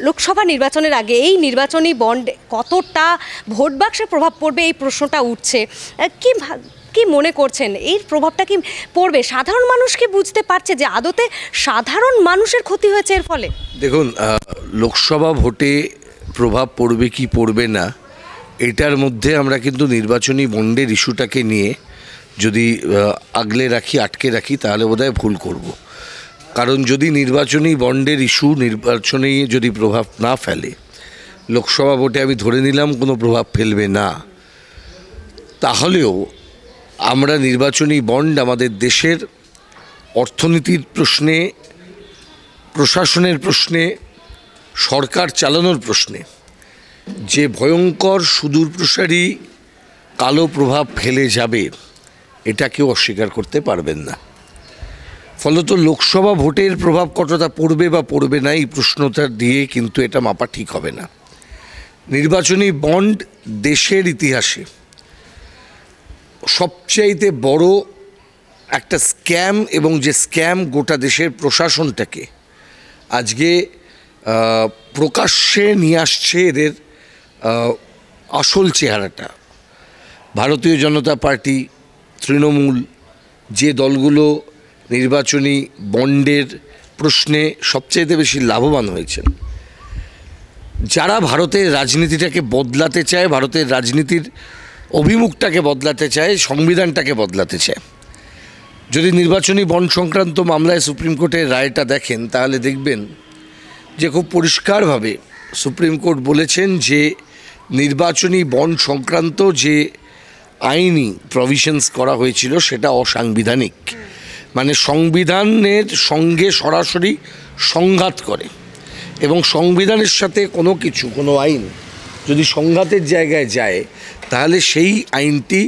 লোকসভা নির্বাচনের আগে এই নির্বাচনী বন্ড কতটা ভোট বাক্সে প্রভাব পড়বে এই প্রশ্নটা উঠছে। কি মনে করছেন, এই প্রভাবটা কি পড়বে? সাধারণ মানুষ কি বুঝতে পারছে যে আদতে সাধারণ মানুষের ক্ষতি হয়েছে এর ফলে? দেখুন, লোকসভা ভোটে প্রভাব পড়বে কি পড়বে না, এটার মধ্যে আমরা কিন্তু নির্বাচনী বন্ডের ইস্যুটাকে নিয়ে যদি আগলে রাখি, আটকে রাখি, তাহলে বোধহয় ভুল করব। কারণ যদি নির্বাচনী বন্ডের ইস্যু নির্বাচনে যদি প্রভাব না ফেলে, লোকসভা ভোটে আমি ধরে নিলাম কোনো প্রভাব ফেলবে না, তাহলেও আমরা নির্বাচনী বন্ড আমাদের দেশের অর্থনীতির প্রশ্নে, প্রশাসনের প্রশ্নে, সরকার চালানোর প্রশ্নে যে ভয়ঙ্কর সুদূরপ্রসারী কালো প্রভাব ফেলে যাবে, এটা কেউ অস্বীকার করতে পারবেন না। ফলত লোকসভা ভোটের প্রভাব কতটা পড়বে বা পড়বে না, এই প্রশ্নটা দিয়ে কিন্তু এটা মাপা ঠিক হবে না। নির্বাচনী বন্ড দেশের ইতিহাসে সবচাইতে বড় একটা স্ক্যাম, এবং যে স্ক্যাম গোটা দেশের প্রশাসনটাকে আজকে প্রকাশ্যে নিয়ে আসছে এদের আসল চেহারাটা। ভারতীয় জনতা পার্টি, তৃণমূল, যে দলগুলো নির্বাচনী বন্ডের প্রশ্নে সবচাইতে বেশি লাভবান হয়েছেন, যারা ভারতের রাজনীতিটাকে বদলাতে চায়, ভারতের রাজনীতির অভিমুখটাকে বদলাতে চায়, সংবিধানটাকে বদলাতে চায়। যদি নির্বাচনী বন্ড সংক্রান্ত মামলায় সুপ্রিম কোর্টের রায়টা দেখেন, তাহলে দেখবেন যে খুব পরিষ্কারভাবে সুপ্রিম কোর্ট বলেছেন যে নির্বাচনী বন্ড সংক্রান্ত যে আইনি প্রভিশনস করা হয়েছিল সেটা অসাংবিধানিক, মানে সংবিধানের সঙ্গে সরাসরি সংঘাত করে, এবং সংবিধানের সাথে কোনো কিছু, কোনো আইন যদি সংঘাতের জায়গায় যায়, তাহলে সেই আইনটি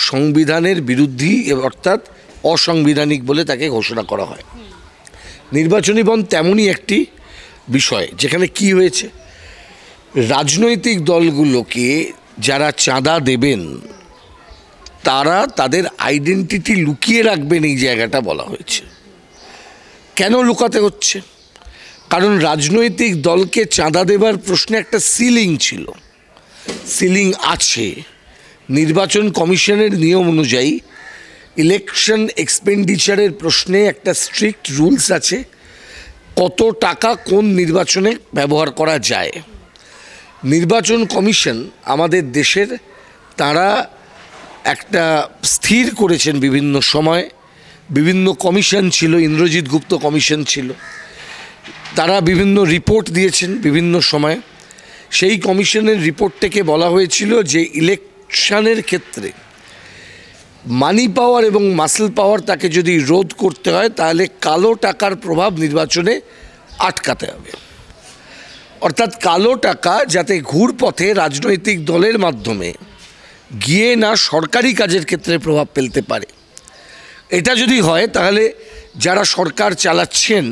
সংবিধানের বিরুদ্ধে, অর্থাৎ অসাংবিধানিক বলে তাকে ঘোষণা করা হয়। নির্বাচনী বন্ড তেমনই একটি বিষয়, যেখানে কি হয়েছে, রাজনৈতিক দলগুলোকে যারা চাঁদা দেবেন তারা তাদের আইডেন্টিটি লুকিয়ে রাখবেন, এই জায়গাটা বলা হয়েছে। কেন লুকাতে হচ্ছে? কারণ রাজনৈতিক দলকে চাঁদা দেবার প্রশ্নে একটা সিলিং ছিল, সিলিং আছে। নির্বাচন কমিশনের নিয়ম অনুযায়ী ইলেকশন এক্সপেন্ডিচারের প্রশ্নে একটা স্ট্রিক্ট রুলস আছে, কত টাকা কোন নির্বাচনে ব্যবহার করা যায়। নির্বাচন কমিশন আমাদের দেশের, তারা একটা স্থির করেছেন বিভিন্ন সময়, বিভিন্ন কমিশন ছিল, ইন্দ্রজিৎ গুপ্ত কমিশন ছিল, তারা বিভিন্ন রিপোর্ট দিয়েছেন বিভিন্ন সময়। সেই কমিশনের রিপোর্ট থেকে বলা হয়েছিল যে ইলেকশনের ক্ষেত্রে মানি পাওয়ার এবং মাসল পাওয়ার তাকে যদি রোধ করতে হয়, তাহলে কালো টাকার প্রভাব নির্বাচনে আটকাতে হবে। অর্থাৎ কালো টাকা যাতে ঘুরপথে রাজনৈতিক দলের মাধ্যমে গিয়ে না সরকারি কাজের ক্ষেত্রে প্রভাব ফেলতে পারে। এটা যদি হয়, তাহলে যারা সরকার চালাচ্ছেন,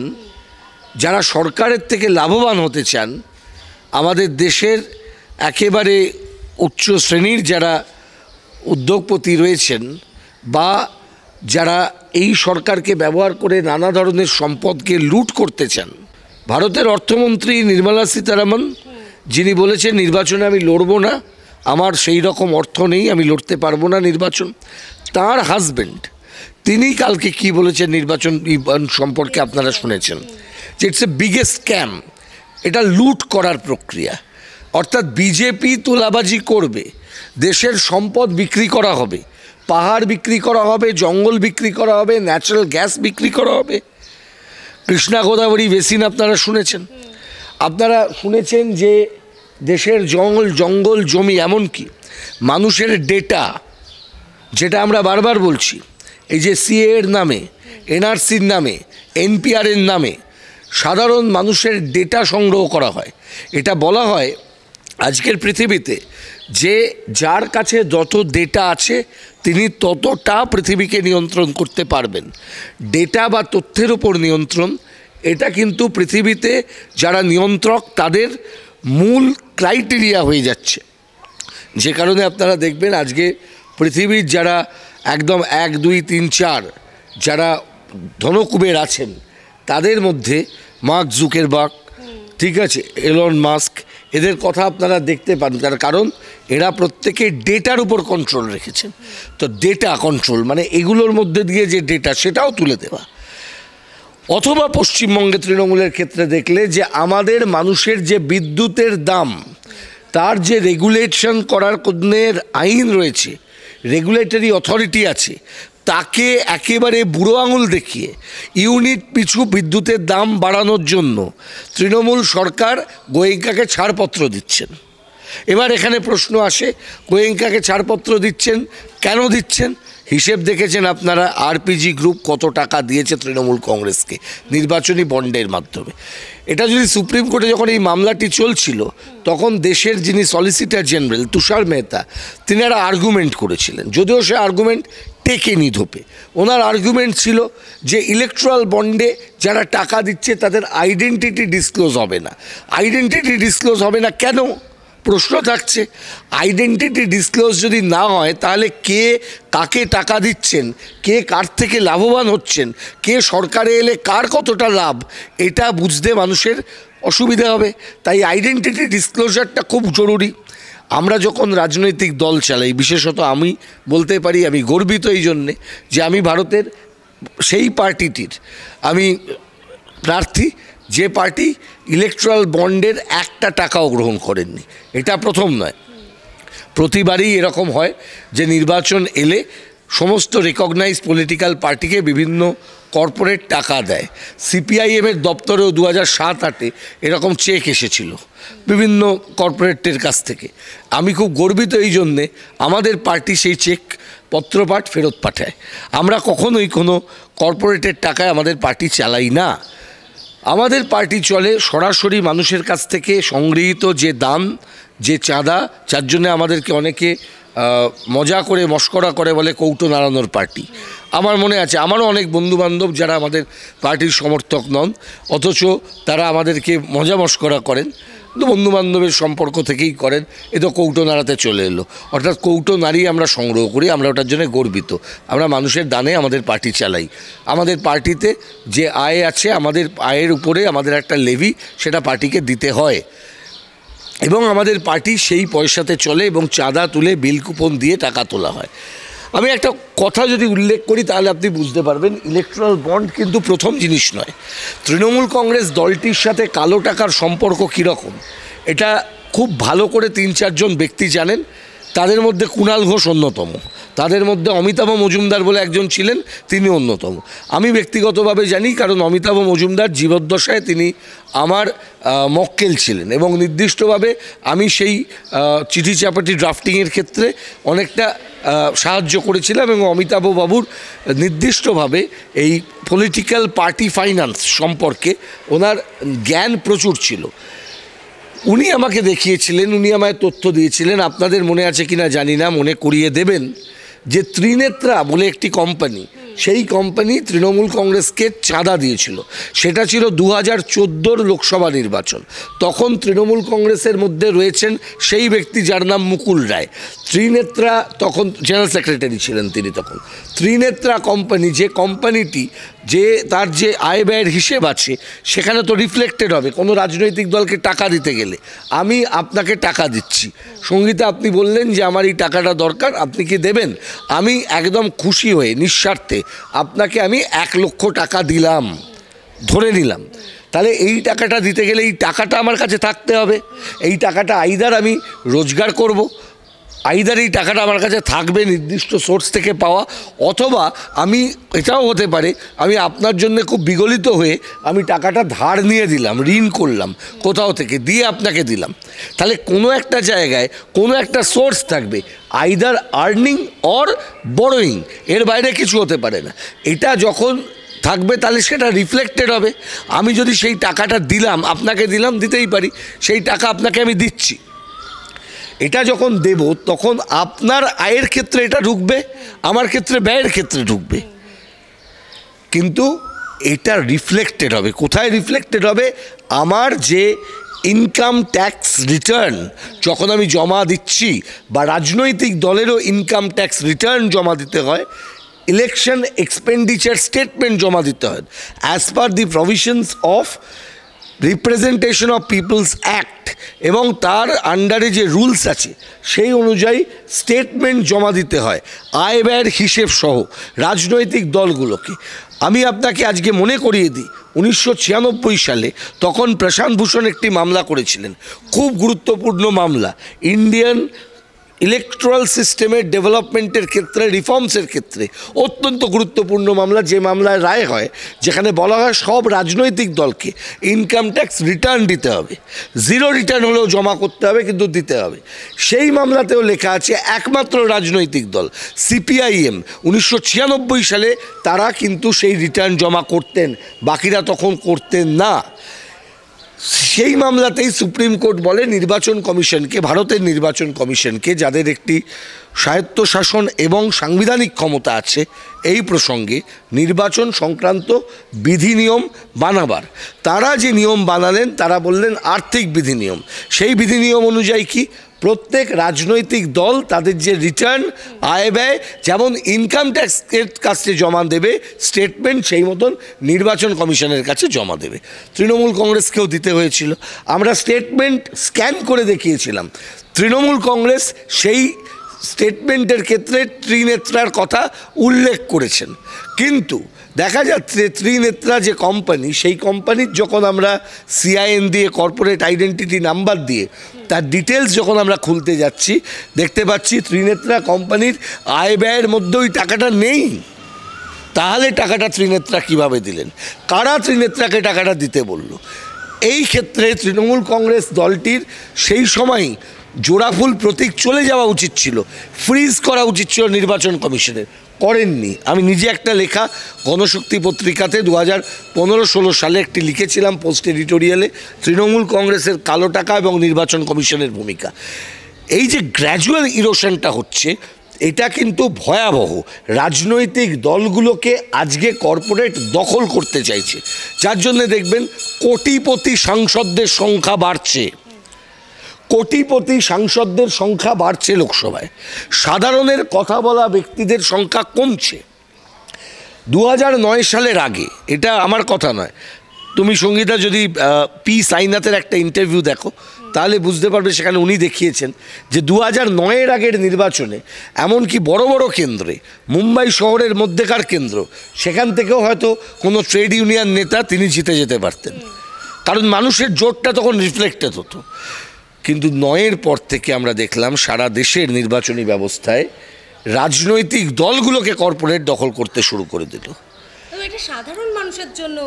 যারা সরকারের থেকে লাভবান হতে চান, আমাদের দেশের একেবারে উচ্চ শ্রেণীর যারা উদ্যোগপতি রয়েছেন, বা যারা এই সরকারকে ব্যবহার করে নানা ধরনের সম্পদকে লুট করতে চান, ভারতের অর্থমন্ত্রী নির্মলা সীতারামন, যিনি বলেছেন নির্বাচনে আমি লড়ব না, আমার সেই রকম অর্থ নেই, আমি লড়তে পারবো না নির্বাচন, তার হাজব্যান্ড তিনি কালকে কি বলেছেন নির্বাচন সম্পর্কে আপনারা শুনেছেন, যে ইটস এ বিগেস্ট স্ক্যাম, এটা লুট করার প্রক্রিয়া। অর্থাৎ বিজেপি তোলাবাজি করবে, দেশের সম্পদ বিক্রি করা হবে, পাহাড় বিক্রি করা হবে, জঙ্গল বিক্রি করা হবে, ন্যাচারাল গ্যাস বিক্রি করা হবে। কৃষ্ণা গোদাবরী বেসিন আপনারা শুনেছেন, আপনারা শুনেছেন যে দেশের জঙ্গল জমি, এমনকি মানুষের ডেটা, যেটা আমরা বারবার বলছি, এই যে সিএ এর নামে, এনআরসির নামে, এনপিআরের নামে সাধারণ মানুষের ডেটা সংগ্রহ করা হয়। এটা বলা হয় আজকের পৃথিবীতে যে যার কাছে যত ডেটা আছে তিনি ততটা পৃথিবীকে নিয়ন্ত্রণ করতে পারবেন। ডেটা বা তথ্যের উপর নিয়ন্ত্রণ, এটা কিন্তু পৃথিবীতে যারা নিয়ন্ত্রক তাদের মূল ক্রাইটেরিয়া হয়ে যাচ্ছে। যে কারণে আপনারা দেখবেন আজকে পৃথিবীর যারা একদম 1, 2, 3, 4 যারা ধনকুবের আছেন, তাদের মধ্যে মার্ক জুকারবার্গ, ঠিক আছে, এলন মাস্ক, এদের কথা আপনারা দেখতে পান, তার কারণ এরা প্রত্যেকে ডেটার উপর কন্ট্রোল রেখেছেন। তো ডেটা কন্ট্রোল মানে এগুলোর মধ্যে দিয়ে যে ডেটা সেটাও তুলে দেওয়া। অথবা পশ্চিমবঙ্গে তৃণমূলের ক্ষেত্রে দেখলে যে আমাদের মানুষের যে বিদ্যুতের দাম, তার যে রেগুলেশন করার আইন রয়েছে, রেগুলেটরি অথরিটি আছে, তাকে একেবারে বুড়ো আঙুল দেখিয়ে ইউনিট পিছু বিদ্যুতের দাম বাড়ানোর জন্য তৃণমূল সরকার গোয়েঙ্কাকে ছাড়পত্র দিচ্ছেন। এবার এখানে প্রশ্ন আসে, গোয়েঙ্কাকে ছাড়পত্র দিচ্ছেন কেন দিচ্ছেন? হিসেব দেখেছেন আপনারা, আরপিজি গ্রুপ কত টাকা দিয়েছে তৃণমূল কংগ্রেসকে নির্বাচনী বন্ডের মাধ্যমে। এটা যদি সুপ্রিম কোর্টে যখন এই মামলাটি চলছিল, তখন দেশের যিনি সলিসিটর জেনারেল তুষার মেহতা, তিনারা আর্গুমেন্ট করেছিলেন, যদিও সে আর্গুমেন্ট টেকেনি ধোপে। ওনার আর্গুমেন্ট ছিল যে ইলেকট্রাল বন্ডে যারা টাকা দিচ্ছে তাদের আইডেন্টিটি ডিসক্লোজ হবে না। আইডেন্টিটি ডিসক্লোজ হবে না কেন? প্রশ্ন থাকছে, আইডেন্টিটি ডিসক্লোজ যদি না হয় তাহলে কে কাকে টাকা দিচ্ছেন, কে কার থেকে লাভবান হচ্ছেন, কে সরকারে এলে কার কতটা লাভ, এটা বুঝতে মানুষের অসুবিধা হবে। তাই আইডেন্টিটি ডিসক্লোজারটা খুব জরুরি। আমরা যখন রাজনৈতিক দল চালাই, বিশেষত আমি বলতে পারি আমি গর্বিত এই জন্যে যে আমি ভারতের সেই পার্টিটির আমি প্রার্থী যে পার্টি ইলেকট্রাল বন্ডের একটা টাকাও গ্রহণ করেননি। এটা প্রথম নয়, প্রতিবারই এরকম হয় যে নির্বাচন এলে সমস্ত রেকগনাইজ পলিটিক্যাল পার্টিকে বিভিন্ন কর্পোরেট টাকা দেয়। সিপিআইএমের দপ্তরেও 2007-08 এরকম চেক এসেছিল বিভিন্ন কর্পোরেটের কাছ থেকে। আমি খুব গর্বিত এই জন্যে আমাদের পার্টি সেই চেক পত্রপাঠ ফেরত পাঠায়। আমরা কখনোই কোনো কর্পোরেটের টাকায় আমাদের পার্টি চালাই না। আমাদের পার্টি চলে সরাসরি মানুষের কাছ থেকে সংগৃহীত যে দান, যে চাঁদা, যার জন্য আমাদেরকে অনেকে মজা করে মস্করা করে বলে কৌটো নাড়ানোর পার্টি। আমার মনে আছে আমারও অনেক বন্ধুবান্ধব যারা আমাদের পার্টির সমর্থক নন, অথচ তারা আমাদেরকে মজা মস্করা করেন, কিন্তু বন্ধুবান্ধবের সম্পর্ক থেকেই করেন। এ তো কৌটো নাড়াতে চলে এলো, অর্থাৎ কৌটো নাড়িয়ে আমরা সংগ্রহ করি, আমরা ওটার জন্য গর্বিত। আমরা মানুষের দানে আমাদের পার্টি চালাই। আমাদের পার্টিতে যে আয় আছে, আমাদের আয়ের উপরে আমাদের একটা লেভি, সেটা পার্টিকে দিতে হয় এবং আমাদের পার্টি সেই পয়সাতে চলে এবং চাঁদা তুলে বিল কুপন দিয়ে টাকা তোলা হয়। আমি একটা কথা যদি উল্লেখ করি তাহলে আপনি বুঝতে পারবেন, ইলেকট্রাল বন্ড কিন্তু প্রথম জিনিস নয়। তৃণমূল কংগ্রেস দলটির সাথে কালো টাকার সম্পর্ক কীরকম এটা খুব ভালো করে 3-4 জন ব্যক্তি জানেন। তাদের মধ্যে কুণাল ঘোষ অন্যতম, তাদের মধ্যে অমিতাভ মজুমদার বলে একজন ছিলেন, তিনি অন্যতম। আমি ব্যক্তিগতভাবে জানি, কারণ অমিতাভ মজুমদার জীবদ্দশায় তিনি আমার মক্কেল ছিলেন এবং নির্দিষ্টভাবে আমি সেই চিঠি চাপাটি ড্রাফটিংয়ের ক্ষেত্রে অনেকটা সাহায্য করেছিলাম এবং অমিতাভ বাবুর নির্দিষ্টভাবে এই পলিটিক্যাল পার্টি ফাইন্যান্স সম্পর্কে ওনার জ্ঞান প্রচুর ছিল। উনি আমাকে দেখিয়েছিলেন, উনি আমায় তথ্য দিয়েছিলেন। আপনাদের মনে আছে কিনা জানি না, মনে করিয়ে দেবেন যে ত্রিনেত্রা বলে একটি কোম্পানি, সেই কোম্পানি তৃণমূল কংগ্রেসকে চাঁদা দিয়েছিল। সেটা ছিল 2014 লোকসভা নির্বাচন। তখন তৃণমূল কংগ্রেসের মধ্যে রয়েছেন সেই ব্যক্তি যার নাম মুকুল রায়। ত্রিনেত্রা তখন জেনারেল সেক্রেটারি ছিলেন তিনি তখন। ত্রিনেত্রা কোম্পানি, যে কোম্পানিটি যে তার যে আয় ব্যয়ের হিসেব আছে সেখানে তো রিফ্লেক্টেড হবে কোনো রাজনৈতিক দলকে টাকা দিতে গেলে। আমি আপনাকে টাকা দিচ্ছি, সঙ্গীতা আপনি বললেন যে আমার এই টাকাটা দরকার, আপনি কি দেবেন? আমি একদম খুশি হয়ে নিঃস্বার্থে আপনাকে আমি 1 লক্ষ টাকা দিলাম, ধরে নিলাম। তাহলে এই টাকাটা দিতে গেলে এই টাকাটা আমার কাছে থাকতে হবে। এই টাকাটা আইদার আমি রোজগার করব, আইদার এই টাকাটা আমার কাছে থাকবে নির্দিষ্ট সোর্স থেকে পাওয়া, অথবা আমি এটাও হতে পারে আমি আপনার জন্য খুব বিগলিত হয়ে আমি টাকাটা ধার নিয়ে দিলাম, ঋণ করলাম কোথাও থেকে, দিয়ে আপনাকে দিলাম। তাহলে কোনো একটা জায়গায় কোনো একটা সোর্স থাকবে, আইদার আর্নিং অর বরোয়িং, এর বাইরে কিছু হতে পারে না। এটা যখন থাকবে তাহলে সেটা রিফ্লেক্টেড হবে। আমি যদি সেই টাকাটা দিলাম, আপনাকে দিলাম, দিতেই পারি, সেই টাকা আপনাকে আমি দিচ্ছি, এটা যখন দেব তখন আপনার আয়ের ক্ষেত্রে এটা ঢুকবে, আমার ক্ষেত্রে ব্যয়ের ক্ষেত্রে ঢুকবে, কিন্তু এটা রিফ্লেক্টেড হবে। কোথায় রিফ্লেক্টেড হবে? আমার যে ইনকাম ট্যাক্স রিটার্ন যখন আমি জমা দিচ্ছি, বা রাজনৈতিক দলেরও ইনকাম ট্যাক্স রিটার্ন জমা দিতে হয়, ইলেকশন এক্সপেন্ডিচার স্টেটমেন্ট জমা দিতে হয় as per the provisions of representation of people's act এবং তার আন্ডারে যে রুলস আছে সেই অনুযায়ী স্টেটমেন্ট জমা দিতে হয় আয় ব্যয়ের হিসেব সহ রাজনৈতিক দলগুলোকে। আমি আপনাকে আজকে মনে করিয়ে দিই 1996 সালে তখন প্রশান্ত ভূষণ একটি মামলা করেছিলেন, খুব গুরুত্বপূর্ণ মামলা, ইন্ডিয়ান ইলেকট্রাল সিস্টেমের ডেভেলপমেন্টের ক্ষেত্রে, রিফর্মসের ক্ষেত্রে অত্যন্ত গুরুত্বপূর্ণ মামলা, যে মামলায় রায় হয় যেখানে বলা হয় সব রাজনৈতিক দলকে ইনকাম ট্যাক্স রিটার্ন দিতে হবে, জিরো রিটার্ন হলেও জমা করতে হবে কিন্তু দিতে হবে। সেই মামলাতেও লেখা আছে একমাত্র রাজনৈতিক দল সিপিআইএম 1996 সালে তারা কিন্তু সেই রিটার্ন জমা করতেন, বাকিরা তখন করতেন না। সেই মামলাতেই সুপ্রিম কোর্ট বলে নির্বাচন কমিশনকে, ভারতের নির্বাচন কমিশনকে, যাদের একটি স্বায়ত্তশাসন এবং সাংবিধানিক ক্ষমতা আছে এই প্রসঙ্গে নির্বাচন সংক্রান্ত বিধিনিয়ম বানাবার, তারা যে নিয়ম বানালেন তারা বললেন আর্থিক বিধিনিয়ম। সেই বিধিনিয়ম অনুযায়ী কি প্রত্যেক রাজনৈতিক দল তাদের যে রিটার্ন আয় ব্যয় যেমন ইনকাম ট্যাক্সের কাছে জমা দেবে স্টেটমেন্ট, সেই মতন নির্বাচন কমিশনের কাছে জমা দেবে। তৃণমূল কংগ্রেসকেও দিতে হয়েছিল, আমরা স্টেটমেন্ট স্ক্যান করে দেখিয়েছিলাম। তৃণমূল কংগ্রেস সেই স্টেটমেন্টের ক্ষেত্রে ত্রিনেত্রার কথা উল্লেখ করেছেন, কিন্তু দেখা যাচ্ছে ত্রিনেত্রা যে কোম্পানি, সেই কোম্পানির যখন আমরা সিআইএন দিয়ে, কর্পোরেট আইডেন্টিটি নাম্বার দিয়ে তার ডিটেলস যখন আমরা খুলতে যাচ্ছি, দেখতে পাচ্ছি ত্রিনেত্রা কোম্পানির আয় ব্যয়ের মধ্যে ওই টাকাটা নেই। তাহলে টাকাটা ত্রিনেত্রা কিভাবে দিলেন? কারা ত্রিনেত্রাকে টাকাটা দিতে বলল? এই ক্ষেত্রে তৃণমূল কংগ্রেস দলটির সেই সময়ই জোড়াফুল প্রতীক চলে যাওয়া উচিত ছিল, ফ্রিজ করা উচিত ছিল নির্বাচন কমিশনের, করেননি। আমি নিজে একটা লেখা গণশক্তি পত্রিকাতে 2015-16 সালে একটি লিখেছিলাম পোস্ট এডিটোরিয়ালে, তৃণমূল কংগ্রেসের কালো টাকা এবং নির্বাচন কমিশনের ভূমিকা। এই যে গ্র্যাজুয়াল ইরোশনটা হচ্ছে, এটা কিন্তু ভয়াবহ। রাজনৈতিক দলগুলোকে আজকে কর্পোরেট দখল করতে চাইছে, যার জন্য দেখবেন কোটিপতি সাংসদদের সংখ্যা বাড়ছে, কোটিপতি সাংসদদের সংখ্যা বাড়ছে লোকসভায়, সাধারণের কথা বলা ব্যক্তিদের সংখ্যা কমছে। 2009 সালের আগে, এটা আমার কথা নয়, তুমি সঙ্গীতা যদি পি সাইনাথের একটা ইন্টারভিউ দেখো তাহলে বুঝতে পারবে, সেখানে উনি দেখিয়েছেন যে 2009-এর আগের নির্বাচনে এমনকি বড় বড় কেন্দ্রে, মুম্বাই শহরের মধ্যেকার কেন্দ্র, সেখান থেকেও হয়তো কোনো ট্রেড ইউনিয়ন নেতা তিনি জিতে যেতে পারতেন, কারণ মানুষের জোরটা তখন রিফ্লেক্টেড হতো। কিন্তু 9-এর পর থেকে আমরা দেখলাম সারা দেশের নির্বাচনী ব্যবস্থায় রাজনৈতিক দলগুলোকে কর্পোরেট দখল করতে শুরু করে দিল। এটা সাধারণ মানুষের জন্য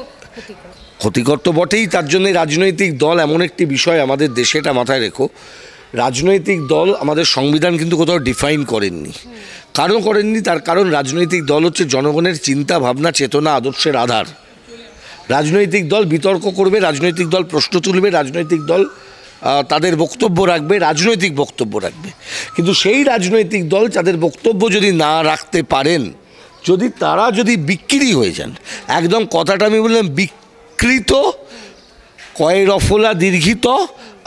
ক্ষতিকর তো বটেই। তার জন্য রাজনৈতিক দল এমন একটি বিষয় আমাদের দেশে, এটা মাথায় রেখো, রাজনৈতিক দল আমাদের সংবিধান কিন্তু কোথাও ডিফাইন করেননি। কারণ করেননি, তার কারণ রাজনৈতিক দল হচ্ছে জনগণের চিন্তা ভাবনা, চেতনা, আদর্শের আধার। রাজনৈতিক দল বিতর্ক করবে, রাজনৈতিক দল প্রশ্ন তুলবে, রাজনৈতিক দল তাদের বক্তব্য রাখবে, রাজনৈতিক বক্তব্য রাখবে। কিন্তু সেই রাজনৈতিক দল তাদের বক্তব্য যদি না রাখতে পারেন, যদি তারা যদি বিক্রি হয়ে যান, একদম কথাটা আমি বললাম বিকৃত, কয় রফলা দীর্ঘিত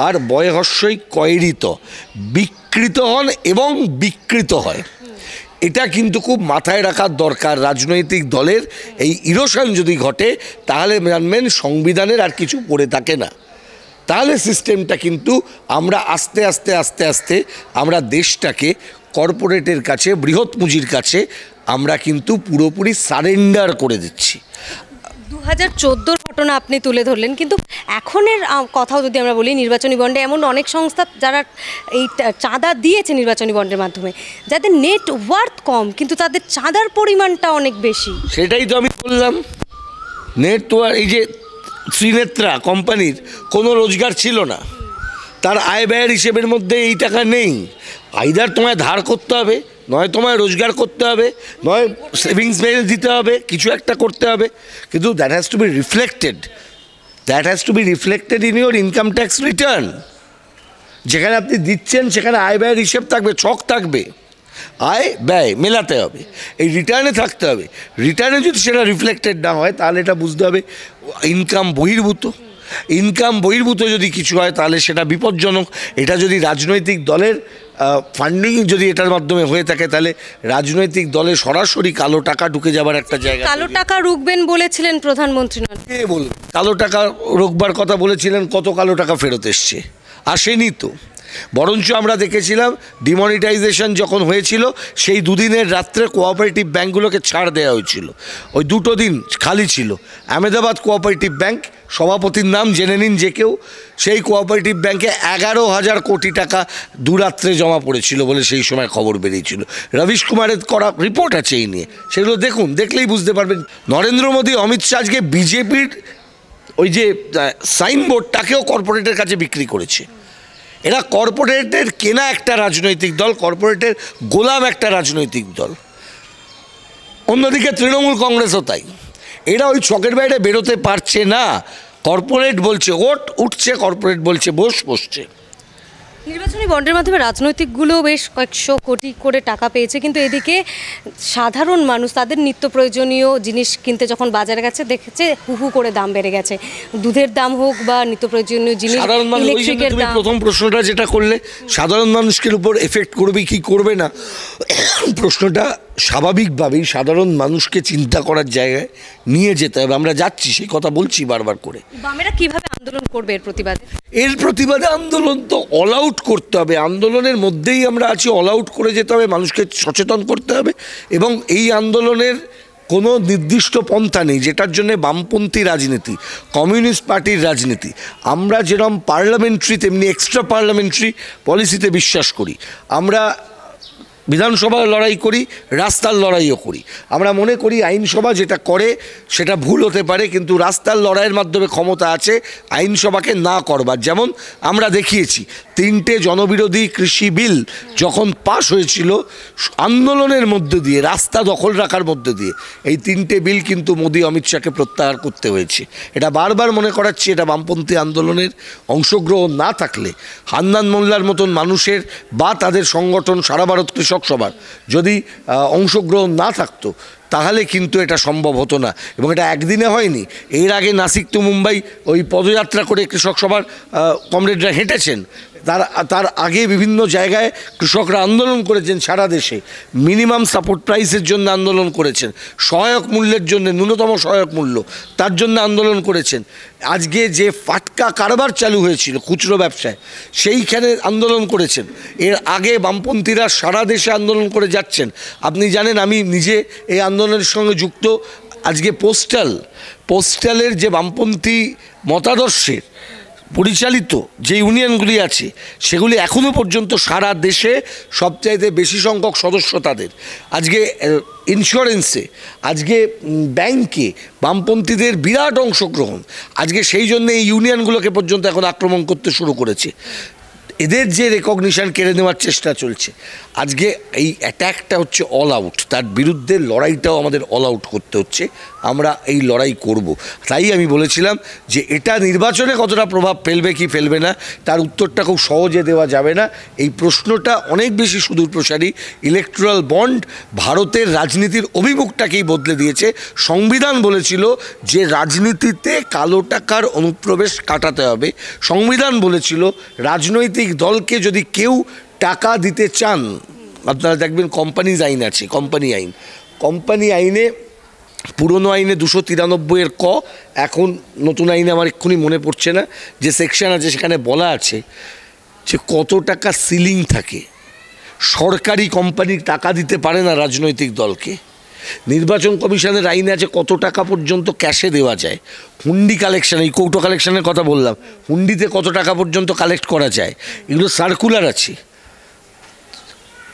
আর বয়হস্যই কয়রিত, বিকৃত হন এবং বিকৃত হয়, এটা কিন্তু খুব মাথায় রাখার দরকার। রাজনৈতিক দলের এই ইরোশন যদি ঘটে তাহলে জানবেন সংবিধানের আর কিছু পড়ে থাকে না। তাহলে সিস্টেমটা কিন্তু আমরা আস্তে আস্তে আস্তে আস্তে আমরা দেশটাকে কর্পোরেটের কাছে, বৃহৎ পুঁজির কাছে আমরা কিন্তু পুরোপুরি সারেন্ডার করে দিচ্ছি। 2014 ঘটনা আপনি তুলে ধরলেন, কিন্তু এখনের কথাও যদি আমরা বলি, নির্বাচনী বন্ডে এমন অনেক সংস্থা যারা এই চাঁদা দিয়েছে নির্বাচনী বন্ডের মাধ্যমে, যাদের নেট ওয়ার্থ কম কিন্তু তাদের চাঁদার পরিমাণটা অনেক বেশি। সেটাই তো আমি বললাম, নেট ওয়ার্থ, এই যে ত্রিনেত্রা কোম্পানির কোনো রোজগার ছিল না, তার আয় ব্যয়ের হিসেবের মধ্যে এই টাকা নেই। আইদার তোমায় ধার করতে হবে, নয় তোমায় রোজগার করতে হবে, নয় সেভিংস ব্যালেন্স দিতে হবে, কিছু একটা করতে হবে, কিন্তু that has to be reflected in your income tax return. যেখানে আপনি দিচ্ছেন সেখানে আয় ব্যয়ের হিসেব থাকবে, ছক থাকবে, আয় ব্যয় মেলাতে হবে, এই রিটার্নে থাকতে হবে। রিটার্নে যদি সেটা রিফ্লেক্টেড না হয় তাহলে এটা বুঝতে হবে ইনকাম বহির্ভূত। ইনকাম বহির্ভূত যদি কিছু হয় তাহলে সেটা বিপজ্জনক। এটা যদি রাজনৈতিক দলের ফান্ডিং যদি এটার মাধ্যমে হয়ে থাকে তাহলে রাজনৈতিক দলে সরাসরি কালো টাকা ঢুকে যাবার একটা জায়গা। কালো টাকা রুখবেন বলেছিলেন প্রধানমন্ত্রী। কে বলবে কালো টাকা রোকবার কথা বলেছিলেন? কত কালো টাকা ফেরত এসছে? আসেনি তো। বরঞ্চ আমরা দেখেছিলাম ডিমনিটাইজেশন যখন হয়েছিল সেই দুদিনের রাত্রে কোঅপারেটিভ ব্যাঙ্কগুলোকে ছাড় দেওয়া হয়েছিল, ওই দুটো দিন খালি ছিল। আহমেদাবাদ কোঅপারেটিভ ব্যাঙ্ক, সভাপতির নাম জেনে নিন যে কেউ, সেই কোঅপারেটিভ ব্যাঙ্কে 11,000 কোটি টাকা দুরাত্রে জমা পড়েছিল বলে সেই সময় খবর বেরিয়েছিল। রবিশ কুমারের করা রিপোর্ট আছে এই নিয়ে, সেগুলো দেখুন, দেখলেই বুঝতে পারবেন। নরেন্দ্র মোদী, অমিত শাহ আজকে বিজেপির ওই যে সাইনবোর্ডটাকেও কর্পোরেটের কাছে বিক্রি করেছে। এরা কর্পোরেটের কেনা একটা রাজনৈতিক দল, কর্পোরেটের গোলাম একটা রাজনৈতিক দল। অন্যদিকে তৃণমূল কংগ্রেসও তাই। এরা ওই ছকের বাইরে বেরোতে পারছে না। কর্পোরেট বলছে ওট উঠছে, কর্পোরেট বলছে বসছে। নির্বাচনী বন্ডের মাধ্যমে রাজনৈতিকগুলো বেশ কয়েকশো কোটি করে টাকা পেয়েছে, কিন্তু এদিকে সাধারণ মানুষ তাদের নিত্য প্রয়োজনীয় জিনিস কিনতে যখন বাজারে গেছে দেখেছে হু করে দাম বেড়ে গেছে। দুধের দাম হোক বা নিত্য প্রয়োজনীয় জিনিস, ইলেকট্রিকের দাম। প্রথম প্রশ্নটা যেটা করলে, সাধারণ মানুষের উপর এফেক্ট করবে কি করবে না, প্রশ্নটা স্বাভাবিকভাবেই সাধারণ মানুষকে চিন্তা করার জায়গায় নিয়ে যেতে হবে। আমরা যাচ্ছি, সেই কথা বলছি বারবার করে। বামেরা কিভাবে আন্দোলন করবে এর প্রতিবাদে? এর প্রতিবাদে আন্দোলন তো অল আউট করতে হবে। আন্দোলনের মধ্যেই আমরা আছি, অল আউট করে যেতে হবে, মানুষকে সচেতন করতে হবে। এবং এই আন্দোলনের কোনো নির্দিষ্ট পন্থা নেই যেটার জন্য বামপন্থী রাজনীতি, কমিউনিস্ট পার্টির রাজনীতি, আমরা যেরকম পার্লামেন্টারি তেমনি এক্সট্রা পার্লামেন্টারি পলিসিতে বিশ্বাস করি। আমরা বিধানসভায় লড়াই করি, রাস্তার লড়াইও করি। আমরা মনে করি আইনসভা যেটা করে সেটা ভুল হতে পারে, কিন্তু রাস্তার লড়াইয়ের মাধ্যমে ক্ষমতা আছে আইনসভাকে না করবার। যেমন আমরা দেখিয়েছি 3টে জনবিরোধী কৃষি বিল যখন পাশ হয়েছিল আন্দোলনের মধ্যে দিয়ে, রাস্তা দখল রাখার মধ্যে দিয়ে, এই 3টে বিল কিন্তু মোদি অমিত শাহকে প্রত্যাহার করতে হয়েছে। এটা বারবার মনে করাচ্ছি, এটা বামপন্থী আন্দোলনের অংশগ্রহণ না থাকলে, হান্নান মোল্লার মতন মানুষের বা তাদের সংগঠন সারা ভারত কৃষক সভার যদি অংশগ্রহণ না থাকতো তাহলে কিন্তু এটা সম্ভব হতো না। এবং এটা একদিনে হয়নি। এর আগে নাসিক টু মুম্বাই ওই পদযাত্রা করে কৃষক সভার কমরেডরা হেঁটেছেন। তার আগে বিভিন্ন জায়গায় কৃষকরা আন্দোলন করেছেন সারা দেশে, মিনিমাম সাপোর্ট প্রাইসের জন্য আন্দোলন করেছেন, সহায়ক মূল্যের জন্য, ন্যূনতম সহায়ক মূল্য তার জন্য আন্দোলন করেছেন। আজকে যে ফাটকা কারবার চালু হয়েছিল খুচরো ব্যবসায়, সেইখানে আন্দোলন করেছেন। এর আগে বামপন্থীরা সারা দেশে আন্দোলন করে যাচ্ছেন। আপনি জানেন আমি নিজে এই আন্দোলনের সঙ্গে যুক্ত। আজকে পোস্টালের যে বামপন্থী মতাদর্শের পরিচালিত যে ইউনিয়নগুলি আছে সেগুলি এখনও পর্যন্ত সারা দেশে সবচাইতে বেশি সংখ্যক সদস্য তাদের। আজকে ইন্স্যুরেন্সে, আজকে ব্যাংকে বামপন্থীদের বিরাট অংশগ্রহণ। আজকে সেই জন্য এই ইউনিয়নগুলোকে পর্যন্ত এখন আক্রমণ করতে শুরু করেছে। এদের যে রেকগনিশন কেড়ে নেওয়ার চেষ্টা চলছে, আজকে এই অ্যাট্যাকটা হচ্ছে অল আউট, তার বিরুদ্ধে লড়াইটাও আমাদের অল আউট করতে হচ্ছে। আমরা এই লড়াই করব। তাই আমি বলেছিলাম যে এটা নির্বাচনে কতটা প্রভাব ফেলবে কি ফেলবে না তার উত্তরটা খুব সহজে দেওয়া যাবে না। এই প্রশ্নটা অনেক বেশি সুদূরপ্রসারী। ইলেকট্রাল বন্ড ভারতের রাজনীতির অভিমুখটাকেই বদলে দিয়েছে। সংবিধান বলেছিল যে রাজনীতিতে কালো টাকার অনুপ্রবেশ কাটাতে হবে। সংবিধান বলেছিল রাজনৈতিক দলকে যদি কেউ টাকা দিতে চান, আপনারা দেখবেন কোম্পানিজ আইন আছে, কোম্পানি আইনে, পুরনো আইনে 293 ক, এখন নতুন আইনে আমার এক্ষুনি মনে পড়ছে না যে সেকশন আছে, সেখানে বলা আছে যে কত টাকা সিলিং থাকে। সরকারি কোম্পানি টাকা দিতে পারে না রাজনৈতিক দলকে। নির্বাচন কমিশনের আইনে আছে কত টাকা পর্যন্ত ক্যাশে দেওয়া যায়। হুন্ডি কালেকশন, এই কৌটো কালেকশনের কথা বললাম, হুন্ডিতে কত টাকা পর্যন্ত কালেক্ট করা যায়, এগুলো সার্কুলার আছে।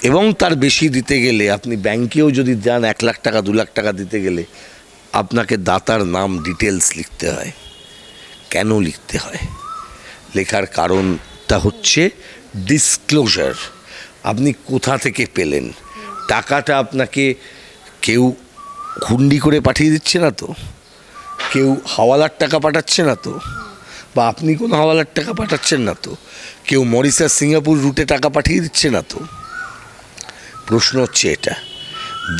এবং তার বেশি দিতে গেলে, আপনি ব্যাংকেও যদি যান 1 লাখ টাকা 2 লাখ টাকা দিতে গেলে আপনাকে দাতার নাম ডিটেলস লিখতে হয়। কেন লিখতে হয়? লেখার কারণটা হচ্ছে ডিসক্লোজার। আপনি কোথা থেকে পেলেন টাকাটা, আপনাকে কেউ হুন্ডি করে পাঠিয়ে দিচ্ছে না তো, কেউ হাওয়ালার টাকা পাঠাচ্ছে না তো, বা আপনি কোনো হাওয়ালার টাকা পাঠাচ্ছেন না তো, কেউ মরিশাস সিঙ্গাপুর রুটে টাকা পাঠিয়ে দিচ্ছে না তো। প্রশ্ন হচ্ছে এটা,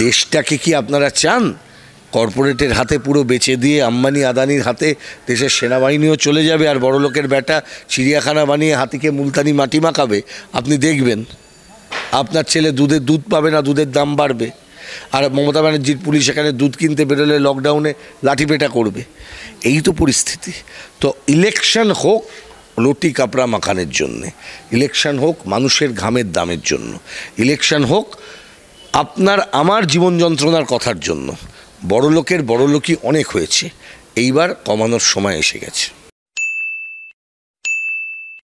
দেশটাকে কি আপনারা চান কর্পোরেটের হাতে পুরো বেচে দিয়ে আম্বানি আদানির হাতে দেশের সেনাবাহিনীও চলে যাবে, আর বড়লোকের বেটা চিড়িয়াখানা বানিয়ে হাতিকে মুলতানি মাটি মাখাবে, আপনি দেখবেন আপনার ছেলে দুধ পাবে না, দুধের দাম বাড়বে। আর মমতা ব্যানার্জির পুলিশ এখানে দুধ কিনতে বেরোলে লকডাউনে লাঠিপেটা করবে। এই তো পরিস্থিতি। তো ইলেকশন হোক রুটি কাপড়া মাখানের জন্যে, ইলেকশন হোক মানুষের ঘামের দামের জন্য, ইলেকশন হোক আপনার আমার জীবন যন্ত্রণার কথার জন্য। বড়লোকের বড়লোকই অনেক হয়েছে, এইবার কমানোর সময় এসে গেছে।